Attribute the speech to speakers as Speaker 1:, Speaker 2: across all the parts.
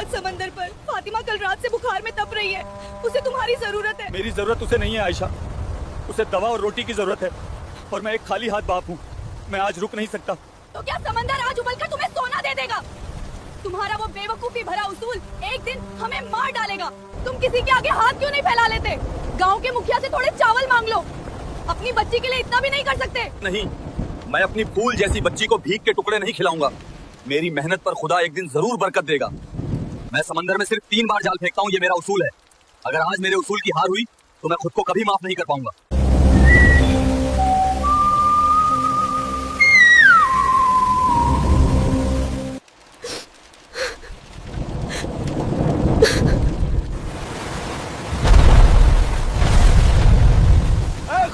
Speaker 1: आज समंदर पर फातिमा कल रात से बुखार में तप रही है, उसे तुम्हारी जरूरत है।
Speaker 2: मेरी जरूरत उसे नहीं है आयशा, उसे दवा और रोटी की जरूरत है और मैं एक खाली हाथ बाप हूँ। मैं आज रुक नहीं सकता।
Speaker 1: तो क्या समंदर आज उबलकर तुम्हें सोना दे देगा? तुम्हारा वो बेवकूफी भरा उसूल एक दिन हमें मार डालेगा। तुम किसी के आगे हाथ क्यों नहीं फैला लेते? गांव के मुखिया से थोड़े चावल मांग लो। अपनी बच्ची के लिए इतना भी नहीं कर सकते?
Speaker 2: नहीं, मैं अपनी फूल जैसी बच्ची को भीख के टुकड़े नहीं खिलाऊंगा। मेरी मेहनत पर खुदा एक दिन जरूर बरकत देगा। मैं समंदर में सिर्फ 3 बार जाल फेंकता हूँ, ये मेरा उसूल है। अगर आज मेरे उसूल की हार हुई तो मैं खुद को कभी माफ नहीं कर पाऊंगा।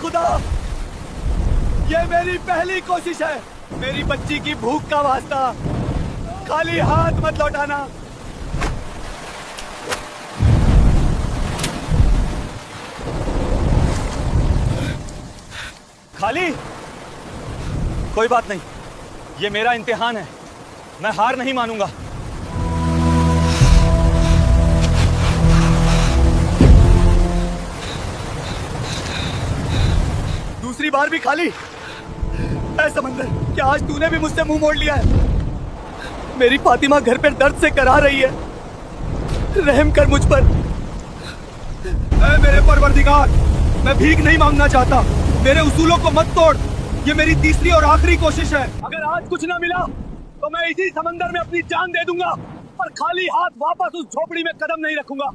Speaker 2: खुदा, ये मेरी पहली कोशिश है। मेरी बच्ची की भूख का वास्ता, खाली हाथ मत लौटाना। खाली? कोई बात नहीं, ये मेरा इम्तिहान है। मैं हार नहीं मानूंगा। दूसरी बार भी खाली? ऐ समंदर, क्या आज तूने भी मुझसे मुंह मोड़ लिया है? मेरी फातिमा घर पर दर्द से करा रही है, रहम कर मुझ पर। ऐ मेरे परवरदिगार, मैं भीख नहीं मांगना चाहता। मेरे उसूलों को मत तोड़। ये मेरी तीसरी और आखिरी कोशिश है। अगर आज कुछ ना मिला तो मैं इसी समंदर में अपनी जान दे दूंगा, पर खाली हाथ वापस उस झोपड़ी में कदम नहीं रखूंगा।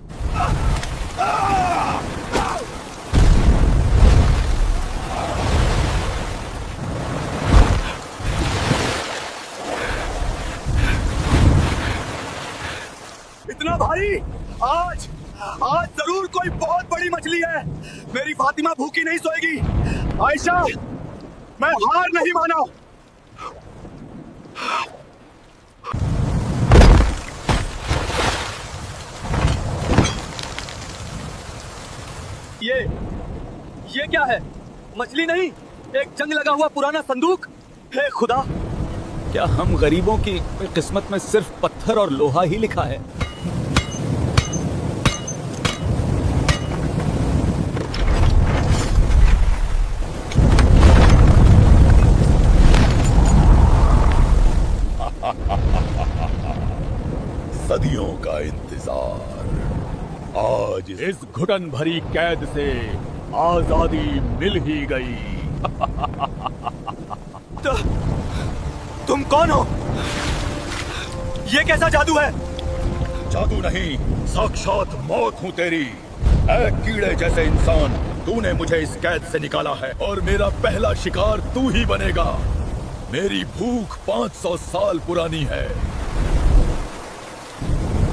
Speaker 2: इतना भारी? आज जरूर कोई बहुत बड़ी मछली है। मेरी फातिमा भूखी नहीं सोएगी। आयशा, मैं हार नहीं माना। ये क्या है? मछली नहीं, एक जंग लगा हुआ पुराना संदूक। हे खुदा, क्या हम गरीबों की किस्मत में सिर्फ पत्थर और लोहा ही लिखा है?
Speaker 3: सदियों का इंतजार, आज इस घुटन भरी कैद से आजादी मिल ही गई।
Speaker 2: तुम कौन हो? ये कैसा जादू है?
Speaker 3: जादू नहीं, साक्षात मौत हूँ तेरी। ऐ कीड़े जैसे इंसान, तूने मुझे इस कैद से निकाला है और मेरा पहला शिकार तू ही बनेगा। मेरी भूख 500 साल पुरानी है।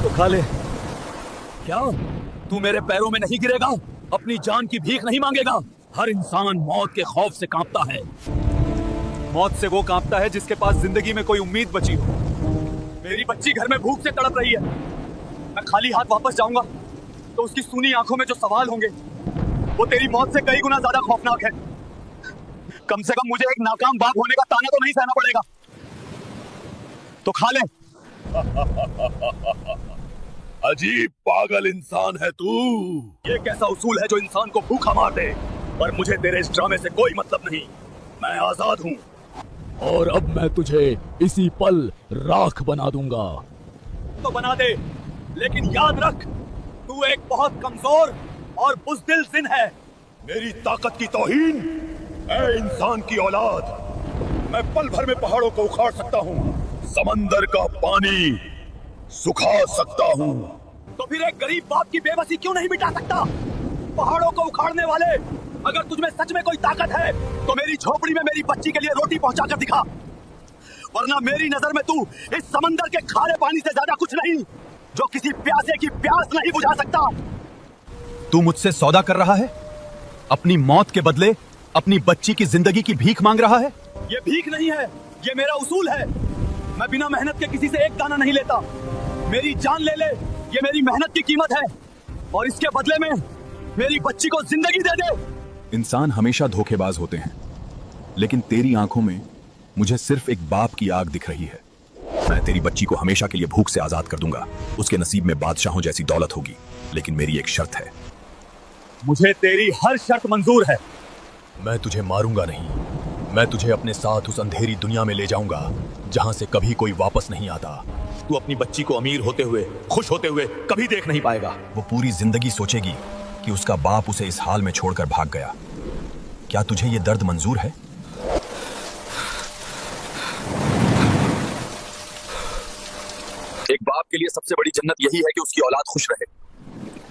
Speaker 2: तो खा ले। क्या तू मेरे पैरों में नहीं गिरेगा? अपनी जान की भीख नहीं मांगेगा? हर इंसान मौत के खौफ से कांपता है। मौत से वो कांपता है जिसके पास जिंदगी में कोई उम्मीद बची हो। मेरी बच्ची घर में भूख से तड़प रही है। मैं खाली हाथ वापस जाऊंगा तो उसकी सूनी आंखों में जो सवाल होंगे वो तेरी मौत से कई गुना ज्यादा खौफनाक है। कम से कम मुझे एक नाकाम बाप होने का ताना तो नहीं सहना पड़ेगा। तो खा ले।
Speaker 3: अजीब पागल इंसान है तू।
Speaker 2: ये कैसा उसूल है जो इंसान को भूखा मार दे? पर मुझे तेरे इस ड्रामे से कोई मतलब नहीं। मैं आजाद हूँ
Speaker 3: और अब मैं तुझे इसी पल राख बना दूंगा।
Speaker 2: तो बना दे, लेकिन याद रख, तू एक बहुत कमजोर और बुज़दिल जिन है।
Speaker 3: मेरी ताकत की तौहीन? ऐ इंसान की औलाद, मैं पल भर में पहाड़ों को उखाड़ सकता हूँ, समंदर का पानी सुखा सकता हूँ।
Speaker 2: तो फिर एक गरीब बाप की बेबसी क्यों नहीं मिटा सकता? पहाड़ों को उखाड़ने वाले, अगर तुझमें सच में कोई ताकत है तो मेरी झोपड़ी में मेरी बच्ची के लिए रोटी पहुंचा कर दिखा, वरना मेरी नजर में तू इस समंदर के खारे पानी से ज्यादा कुछ नहीं, जो किसी प्यासे की प्यास नहीं बुझा सकता। तू मुझसे सौदा कर रहा है? अपनी मौत के बदले अपनी बच्ची की जिंदगी की भीख मांग रहा है? ये भीख नहीं है, ये मेरा उसूल है। मैं बिना मेहनत के किसी से एक दाना नहीं लेता। मेरी जान ले ले, ये मेरी मेहनत की कीमत है, और इसके बदले में मेरी बच्ची को जिंदगी दे दे।
Speaker 4: इंसान हमेशा धोखेबाज होते हैं, लेकिन तेरी आंखों में मुझे सिर्फ एक बाप की आग दिख रही है। मैं तेरी बच्ची को हमेशा के लिए भूख से आजाद कर दूंगा। उसके नसीब में बादशाहों जैसी दौलत होगी, लेकिन मेरी एक शर्त है।
Speaker 2: मुझे तेरी हर शर्त मंजूर है।
Speaker 3: मैं तुझे मारूंगा नहीं, मैं तुझे अपने साथ उस अंधेरी दुनिया में ले जाऊंगा जहां से कभी कोई वापस नहीं आता।
Speaker 2: तू अपनी बच्ची को अमीर होते हुए, खुश होते हुए कभी देख नहीं पाएगा।
Speaker 4: वो पूरी जिंदगी सोचेगी कि उसका बाप उसे इस हाल में छोड़कर भाग गया। क्या तुझे ये दर्द मंजूर है? एक बाप के लिए सबसे बड़ी जन्नत यही है कि उसकी औलाद खुश रहे,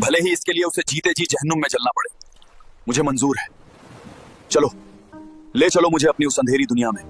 Speaker 4: भले ही इसके लिए उसे जीते जी जहन्नुम में जलना पड़े। मुझे मंजूर है। चलो, ले चलो मुझे अपनी उस अंधेरी दुनिया में।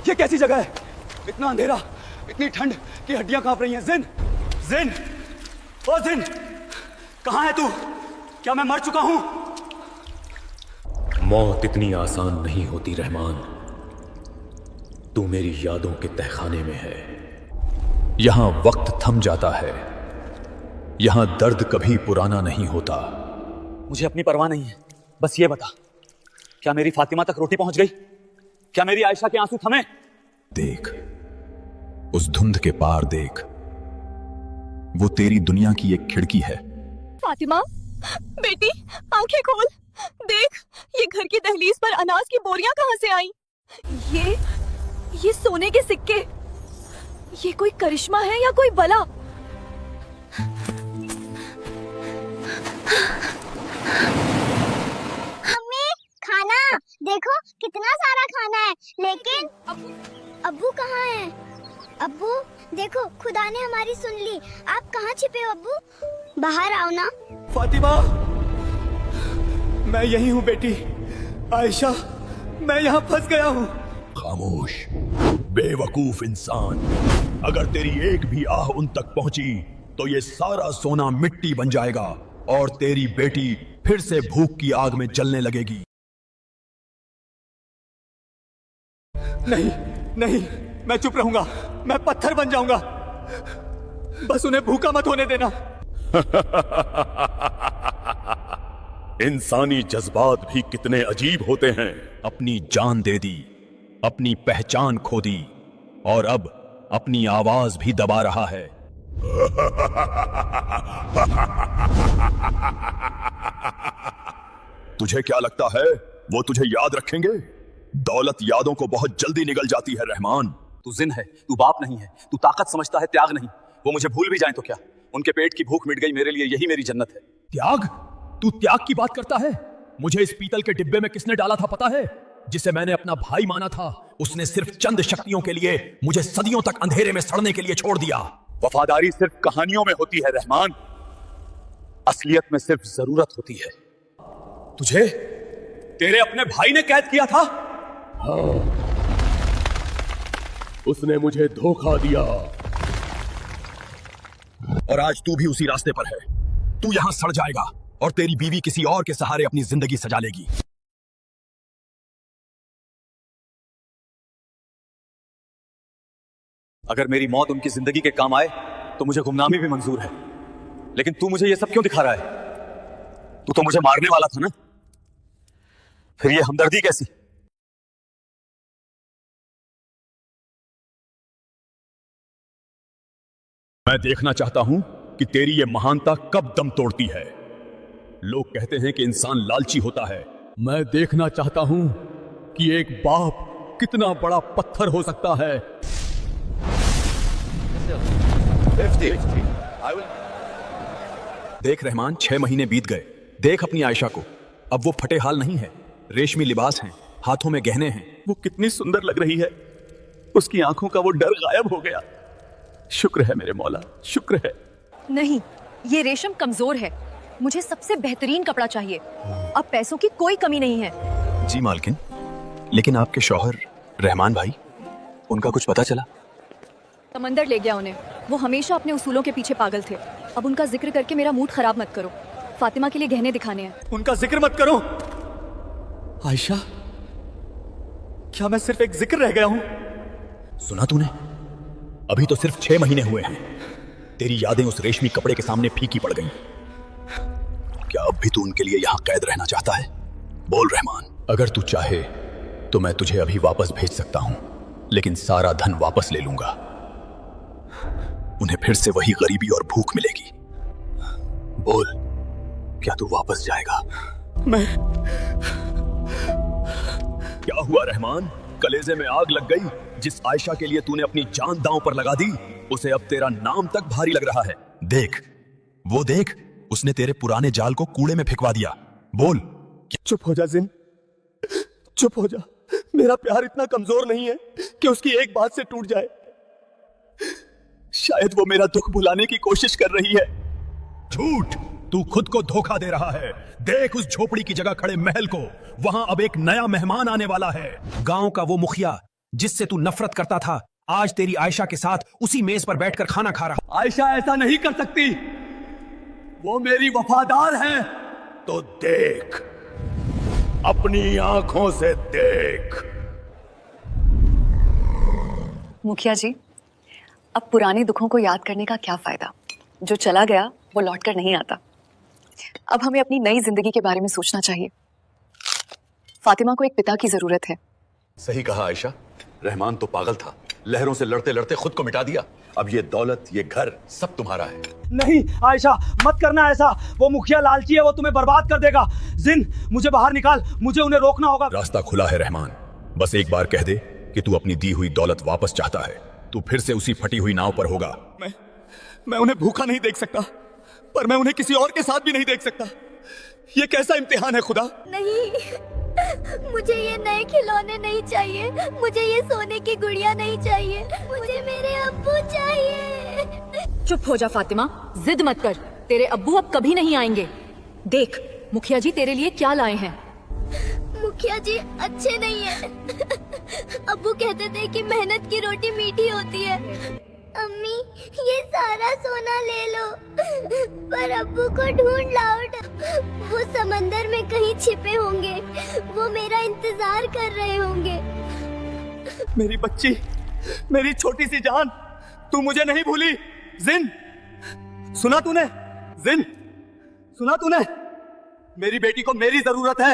Speaker 2: ये कैसी जगह है? इतना अंधेरा, इतनी ठंड कि हड्डियां कांप रही हैं। जिन, जिन, ओ जिन, कहां है तू? क्या मैं मर चुका हूं?
Speaker 5: मौत इतनी आसान नहीं होती रहमान। तू मेरी यादों के तहखाने में है। यहां वक्त थम जाता है, यहां दर्द कभी पुराना नहीं होता।
Speaker 2: मुझे अपनी परवाह नहीं है, बस ये बता, क्या मेरी फातिमा तक रोटी पहुंच गई? क्या मेरी आयशा के आंसू थमे?
Speaker 4: देख, उस धुंध के पार देख, वो तेरी दुनिया की एक खिड़की है।
Speaker 1: फातिमा, बेटी, आंखें खोल। देख, ये घर की दहलीज पर अनाज की बोरियां कहां से आई? ये सोने के सिक्के। ये कोई करिश्मा है या कोई बला?
Speaker 6: मम्मी, खाना देखो, कितना सारा खाना है। लेकिन अब्बू कहाँ है? अब्बू देखो, खुदा ने हमारी सुन ली। आप कहाँ छिपे हो अब्बू? बाहर आओ ना।
Speaker 2: फातिमा, मैं यही हूं बेटी। आयशा, मैं यहाँ फंस गया हूँ।
Speaker 3: खामोश, बेवकूफ इंसान। अगर तेरी एक भी आह उन तक पहुंची तो ये सारा सोना मिट्टी बन जाएगा और तेरी बेटी फिर से भूख की आग में जलने लगेगी।
Speaker 2: नहीं, नहीं, मैं चुप रहूंगा। मैं पत्थर बन जाऊंगा। बस उन्हें भूखा मत होने देना।
Speaker 3: इंसानी जज्बात भी कितने अजीब होते हैं।
Speaker 4: अपनी जान दे दी, अपनी पहचान खो दी, और अब अपनी आवाज भी दबा रहा है।
Speaker 3: तुझे क्या लगता है वो तुझे याद रखेंगे? दौलत यादों को बहुत जल्दी निगल जाती है रहमान।
Speaker 2: तू जिन है, तू बाप नहीं है, तू ताकत समझता है, त्याग नहीं। वो मुझे भूल भी जाएं तो क्या? उनके पेट की भूख मिट गई, मेरे लिए यही मेरी जन्नत है।
Speaker 4: त्याग? तू त्याग की बात करता है? मुझे इस पीतल के डिब्बे में किसने डाला था पता है? जिसे मैंने अपना भाई माना था, उसने सिर्फ चंद शक्तियों के लिए मुझे सदियों तक अंधेरे में सड़ने के लिए छोड़ दिया।
Speaker 2: वफादारी सिर्फ कहानियों में होती है रहमान, असलियत में सिर्फ जरूरत होती है। तुझे तेरे अपने भाई ने कैद किया था?
Speaker 3: हाँ, उसने मुझे धोखा दिया।
Speaker 4: और आज तू भी उसी रास्ते पर है। तू यहां सड़ जाएगा और तेरी बीवी किसी और के सहारे अपनी जिंदगी सजा लेगी।
Speaker 2: अगर मेरी मौत उनकी जिंदगी के काम आए तो मुझे गुमनामी भी मंजूर है। लेकिन तू मुझे ये सब क्यों दिखा रहा है? तू तो मुझे मारने वाला था ना? फिर ये हमदर्दी कैसी?
Speaker 3: मैं देखना चाहता हूं कि तेरी ये महानता कब दम तोड़ती है। लोग कहते हैं कि इंसान लालची होता है। मैं देखना चाहता हूं कि एक बाप कितना बड़ा पत्थर हो सकता है।
Speaker 4: देख रहमान, 6 महीने बीत गए। देख अपनी आयशा को, अब वो फटे हाल नहीं है। रेशमी लिबास हैं, हाथों में गहने हैं।
Speaker 2: वो कितनी सुंदर लग रही है। उसकी आंखों का वो डर गायब हो गया। शुक्र है मेरे मौला, शुक्र है।
Speaker 1: नहीं, ये रेशम कमजोर है। मुझे सबसे बेहतरीन कपड़ा चाहिए। अब पैसों की कोई कमी नहीं है।
Speaker 4: जी मालकिन, लेकिन आपके शौहर रहमान भाई, उनका कुछ पता चला?
Speaker 1: समंदर ले गया उन्हें। वो हमेशा अपने उसूलों के पीछे पागल थे। अब उनका जिक्र करके मेरा मूड खराब मत करो। फातिमा के लिए गहने दिखाने हैं।
Speaker 2: उनका जिक्र मत करो। आयशा, क्या मैं सिर्फ एक जिक्र रह गया हूं?
Speaker 4: सुना तूने? अभी तो सिर्फ 6 महीने हुए हैं, तेरी यादें उस रेशमी कपड़े के सामने फीकी पड़ गईं। क्या अब भी तू उनके लिए यहां कैद रहना चाहता है? बोल रहमान। अगर तू चाहे तो मैं तुझे अभी वापस भेज सकता हूं, लेकिन सारा धन वापस ले लूंगा। उन्हें फिर से वही गरीबी और भूख मिलेगी। बोल, क्या तू वापस जाएगा?
Speaker 2: मैं
Speaker 4: क्या हुआ रहमान? कलेजे में आग लग गई? जिस आयशा के लिए तूने अपनी जान दांव पर लगा दी, उसे अब तेरा नाम तक भारी लग रहा है। देख, वो देख, उसने तेरे पुराने जाल को कूड़े में फेंकवा दिया। बोल।
Speaker 2: चुप हो जा जिन, चुप हो जा। मेरा प्यार इतना कमजोर नहीं है कि उसकी एक बात से टूट जाए।
Speaker 4: शायद वो मेरा दुख भुलाने की कोशिश कर रही है। झूठ! तू खुद को धोखा दे रहा है। देख उस झोपड़ी की जगह खड़े महल को। वहां अब एक नया मेहमान आने वाला है। गांव का वो मुखिया जिससे तू नफरत करता था, आज तेरी आयशा के साथ उसी मेज पर बैठकर खाना खा रहा।
Speaker 2: आयशा ऐसा नहीं कर सकती, वो मेरी वफादार है।
Speaker 3: तो देख, अपनी आंखों से देख।
Speaker 7: मुखिया जी, अब पुराने दुखों को याद करने का क्या फायदा? जो चला गया वो लौटकर नहीं आता। अब हमें अपनी नई जिंदगी के बारे में सोचना चाहिए। फातिमा को एक पिता की जरूरत है।
Speaker 3: सही कहा आयशा, रहमान तो पागल था, लहरों से लड़ते लड़ते खुद को मिटा दिया। अब ये दौलत, ये घर सब तुम्हारा है।
Speaker 2: नहीं आयशा, मत करना ऐसा। वो मुखिया लालची है, वो तुम्हें बर्बाद कर देगा। जिन, मुझे बाहर निकाल, मुझे उन्हें रोकना होगा।
Speaker 4: रास्ता खुला है रहमान, बस एक बार कह दे कि तू अपनी दी हुई दौलत वापस चाहता है। तू फिर से उसी फटी हुई नाव पर होगा।
Speaker 2: मैं उन्हें भूखा नहीं देख सकता, पर मैं उन्हें किसी और के साथ भी नहीं देख सकता। ये कैसा इम्तिहान है खुदा?
Speaker 6: नहीं, मुझे ये नए खिलौने नहीं चाहिए, मुझे ये सोने की गुड़िया नहीं चाहिए, मुझे मेरे अब्बू चाहिए।
Speaker 1: चुप हो जा फातिमा, जिद मत कर। तेरे अब्बू अब कभी नहीं आएंगे। देख, मुखिया जी तेरे लिए क्या लाए हैं।
Speaker 6: मुखिया जी अच्छे नहीं है। अब्बू कहते थे कि मेहनत की रोटी मीठी होती है। अम्मी, ये सारा सोना ले लो, पर अब्बू को ढूंढ लाओ। वो समंदर में कहीं छिपे होंगे, वो मेरा इंतजार कर रहे होंगे।
Speaker 2: मेरी बच्ची, मेरी छोटी सी जान, तू मुझे नहीं भूली। जिन, सुना तूने? जिन, सुना तूने? मेरी बेटी को मेरी जरूरत है।